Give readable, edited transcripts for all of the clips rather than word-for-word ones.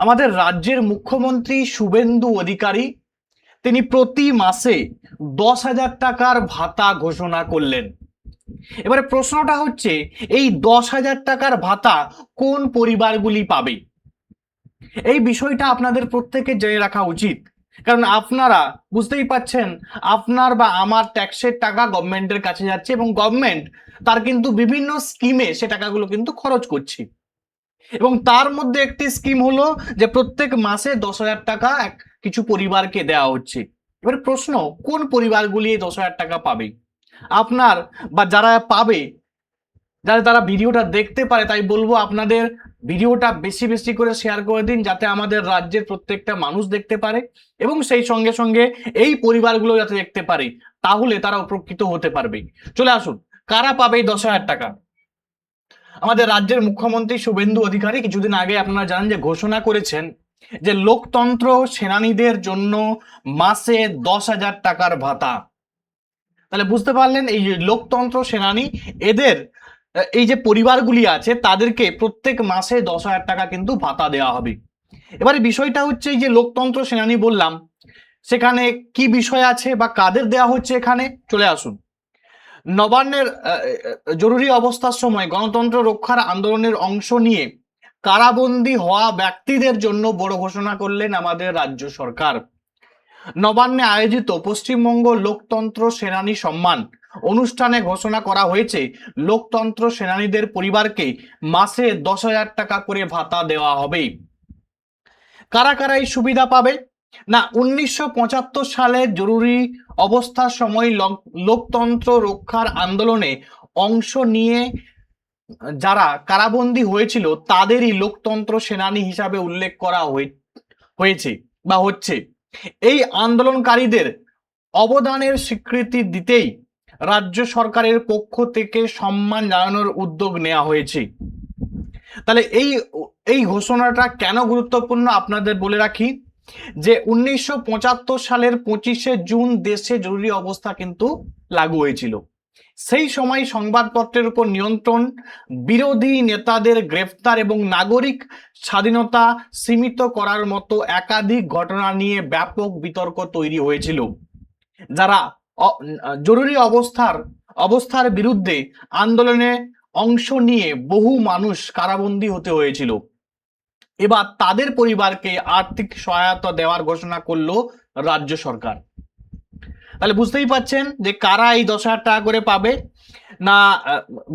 আমাদের রাজ্যের মুখ্যমন্ত্রী শুভেন্দু অধিকারী তিনি প্রতি মাসে 10,000 টাকার ভাতা ঘোষণা করলেন। এবারে প্রশ্নটা হচ্ছে, এই 10,000 টাকার ভাতা কোন পরিবারগুলি পাবে? এই বিষয়টা আপনাদের প্রত্যেকের জেনে রাখা উচিত, কারণ আপনারা বুঝতেই পাচ্ছেন আপনার বা আমার ট্যাক্সের টাকা গভর্নমেন্টের কাছে যাচ্ছে এবং গভর্নমেন্ট তার কিন্তু বিভিন্ন স্কিমে সে টাকাগুলো কিন্তু খরচ করছে। এবং তার মধ্যে একটি স্কিম হলো যে প্রত্যেক মাসে 10,000 টাকা কিছু পরিবারকে দেওয়া হচ্ছে। এবার প্রশ্ন, কোন পরিবারগুলি এই 10,000 টাকা পাবে? আপনার বা যারা পাবে, যারা তারা ভিডিওটা দেখতে পারে, তাই বলবো আপনাদের ভিডিওটা বেশি বেশি করে শেয়ার করে দিন, যাতে আমাদের রাজ্যের প্রত্যেকটা মানুষ দেখতে পারে এবং সেই সঙ্গে সঙ্গে এই পরিবারগুলো যাতে দেখতে পারে, তাহলে তারা উপকৃত হতে পারবে। চলে আসুন, কারা পাবে এই 10,000 টাকা? আমাদের রাজ্যের মুখ্যমন্ত্রী শুভেন্দু অধিকারী কিছুদিন আগে আপনারা জানেন যে ঘোষণা করেছেন যে লোকতন্ত্র সেনানীদের জন্য মাসে 10,000 টাকার ভাতা। তাহলে বুঝতে পারলেন, এই যে লোকতন্ত্র সেনানী, এদের এই যে পরিবারগুলি আছে তাদেরকে প্রত্যেক মাসে 10,000 টাকা কিন্তু ভাতা দেওয়া হবে। এবারে বিষয়টা হচ্ছে, এই যে লোকতন্ত্র সেনানী বললাম, সেখানে কি বিষয় আছে বা কাদের দেওয়া হচ্ছে এখানে, চলে আসুন। নবান্নের জরুরি অবস্থার সময় গণতন্ত্র রক্ষার আন্দোলনের অংশ নিয়ে কারাবন্দী হওয়া ব্যক্তিদের জন্য বড় ঘোষণা করলেন আমাদের রাজ্য সরকার। নবান্নে আয়োজিত পশ্চিমবঙ্গ লোকতন্ত্র সেনানী সম্মান অনুষ্ঠানে ঘোষণা করা হয়েছে লোকতন্ত্র সেনানীদের পরিবারকে মাসে 10,000 টাকা করে ভাতা দেওয়া হবে। কারা কারা এই সুবিধা পাবে? না, 1975 সালে জরুরি অবস্থার সময় লোকতন্ত্র রক্ষার আন্দোলনে অংশ নিয়ে যারা কারাবন্দী হয়েছিল তাদেরই লোকতন্ত্র সেনানী হিসাবে উল্লেখ করা হয়েছে বা হচ্ছে। এই আন্দোলনকারীদের অবদানের স্বীকৃতি দিতেই রাজ্য সরকারের পক্ষ থেকে সম্মান জানানোর উদ্যোগ নেওয়া হয়েছে। তাহলে এই ঘোষণাটা কেন গুরুত্বপূর্ণ আপনাদের বলে রাখি, যে 1975 সালের 25শে জুন দেশে জরুরি অবস্থা কিন্তু লাগু হয়েছিল। সেই সময় সংবাদপত্রের উপর নিয়ন্ত্রণ, বিরোধী নেতাদের গ্রেফতার এবং নাগরিক স্বাধীনতা সীমিত করার মতো একাধিক ঘটনা নিয়ে ব্যাপক বিতর্ক তৈরি হয়েছিল। যারা জরুরি অবস্থার বিরুদ্ধে আন্দোলনে অংশ নিয়ে বহু মানুষ কারাবন্দী হতে হয়েছিল। এবার তাদের পরিবারকে আর্থিক সহায়তা দেওয়ার ঘোষণা করলো রাজ্য সরকার। তাহলে বুঝতেই পাচ্ছেন যে কারা এই 10,000 টাকা করে পাবে। না,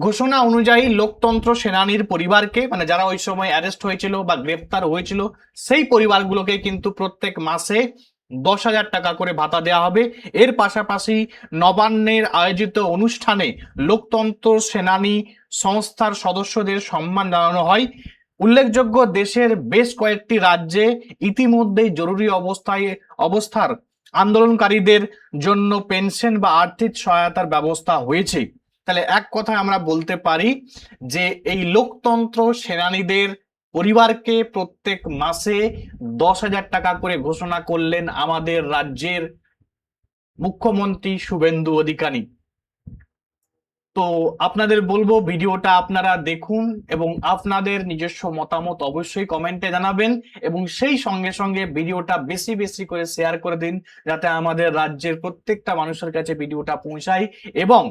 ঘোষণা অনুযায়ী লোকতন্ত্র সেনানীর পরিবারকে, মানে যারা ওই সময় অ্যারেস্ট হয়েছিল বা গ্রেপ্তার হয়েছিল, সেই পরিবারগুলোকে কিন্তু প্রত্যেক মাসে 10,000 টাকা করে ভাতা দেওয়া হবে। এর পাশাপাশি নবান্নের আয়োজিত অনুষ্ঠানে লোকতন্ত্র সেনানী সংস্থার সদস্যদের সম্মান জানানো হয়। উল্লেখযোগ্য, দেশের বেশ কয়েকটি রাজ্যে ইতিমধ্যেই জরুরি অবস্থার আন্দোলনকারীদের জন্য পেনশন বা আর্থিক সহায়তার ব্যবস্থা হয়েছে। তাহলে এক কথায় আমরা বলতে পারি যে এই লোকতন্ত্র সেনানীদের পরিবারকে প্রত্যেক মাসে 10,000 টাকা করে ঘোষণা করলেন আমাদের রাজ্যের মুখ্যমন্ত্রী শুভেন্দু অধিকারী। তো আপনাদের বলবো ভিডিওটা আপনারা দেখুন এবং আপনাদের নিজস্ব মতামত অবশ্যই কমেন্টে জানাবেন, এবং সেই সঙ্গে সঙ্গে ভিডিওটা বেশি বেশি করে শেয়ার করে দিন, যাতে আমাদের রাজ্যের প্রত্যেকটা মানুষের কাছে ভিডিওটা পৌঁছায় এবং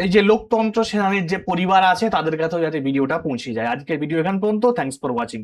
এই যে লোকতন্ত্র সেনানীর যে পরিবার আছে তাদের কাছেও যাতে ভিডিওটা পৌঁছে যায়। আজকের ভিডিও এখান পর্যন্ত। Thanks for watching.